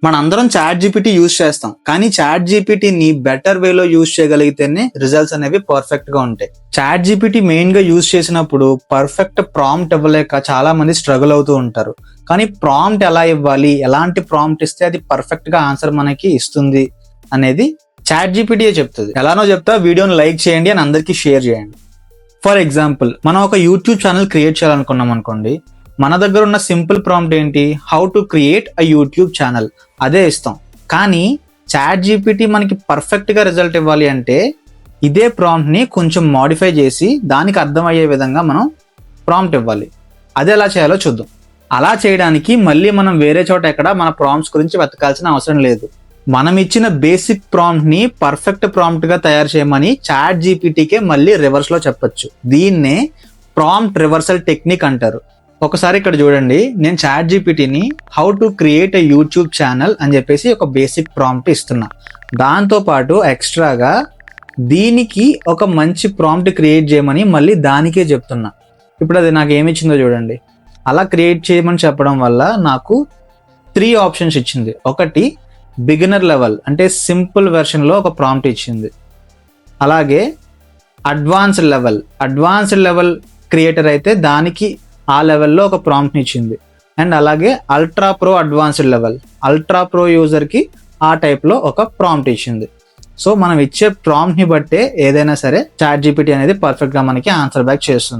మనందరం chat GPT use చేస్తాం, కానీ చాట్ జీపీటీని బెటర్ వేలో యూజ్ చేయగలిగితేనే రిజల్ట్స్ అనేవి పర్ఫెక్ట్ గా ఉంటాయి. చాట్ జీపీటీ మెయిన్ గా యూజ్ చేసినప్పుడు పర్ఫెక్ట్ ప్రాంప్ట్ ఇవ్వలేక చాలా మంది స్ట్రగుల్ అవుతూ ఉంటారు. కానీ ప్రాంప్ట్ ఎలా ఇవ్వాలి, ఎలాంటి ప్రాంప్ట్ ఇస్తే అది పర్ఫెక్ట్ గా ఆన్సర్ మనకి ఇస్తుంది అనేది చాట్ జీపీటీయే చెప్తుంది. ఎలానో చెప్తా, వీడియోని లైక్ చేయండి అని అందరికీ షేర్ చేయండి. ఫర్ ఎగ్జాంపుల్, మనం ఒక యూట్యూబ్ ఛానల్ క్రియేట్ చేయాలనుకున్నాం అనుకోండి. మన దగ్గర ఉన్న సింపుల్ ప్రాంప్ట్ ఏంటి? How to create a YouTube channel, అదే ఇస్తాం. కానీ చాట్ జీపీటీ మనకి పర్ఫెక్ట్ గా రిజల్ట్ ఇవ్వాలి అంటే ఇదే ప్రాంప్ట్ ని కొంచెం మాడిఫై చేసి దానికి అర్థమయ్యే విధంగా మనం ప్రాంప్ట్ ఇవ్వాలి. అది ఎలా చేయాలో చూద్దాం. అలా చేయడానికి మళ్ళీ మనం వేరే చోట ఎక్కడ మన ప్రాంప్ట్స్ గురించి వెతకాల్సిన అవసరం లేదు. మనం ఇచ్చిన బేసిక్ ప్రాంప్ట్ ని పర్ఫెక్ట్ ప్రాంప్ట్ గా తయారు చేయమని చాట్ జీపీటీకే మళ్ళీ రివర్స్ లో చెప్పొచ్చు. దీన్నే ప్రాంప్ట్ రివర్సల్ టెక్నిక్ అంటారు. ఒకసారి ఇక్కడ చూడండి, నేను చాట్ జీపీటీని how to create a YouTube channel అని చెప్పేసి ఒక బేసిక్ ప్రాంప్ట్ ఇస్తున్నా. దాంతో పాటు ఎక్స్ట్రాగా దీనికి ఒక మంచి ప్రాంప్ట్ క్రియేట్ చేయమని మళ్ళీ దానికే చెప్తున్నా. ఇప్పుడు అది నాకు ఏమి ఇచ్చిందో చూడండి. అలా క్రియేట్ చేయమని చెప్పడం వల్ల నాకు 3 ఆప్షన్స్ ఇచ్చింది. ఒకటి బిగినర్ లెవెల్, అంటే సింపుల్ వెర్షన్లో ఒక ప్రాంప్ట్ ఇచ్చింది. అలాగే అడ్వాన్స్డ్ లెవెల్ క్రియేటర్ అయితే దానికి ఆ లెవెల్లో ఒక ప్రాంప్ట్ని ఇచ్చింది. అండ్ అలాగే అల్ట్రా ప్రో యూజర్కి ఆ టైప్లో ఒక ప్రాంప్ట్ ఇచ్చింది. సో మనం ఇచ్చే ప్రాంప్ట్ని బట్టే ఏదైనా సరే చాట్ జీపీటీ అనేది పర్ఫెక్ట్గా మనకి ఆన్సర్ బ్యాక్ చేస్తుంది.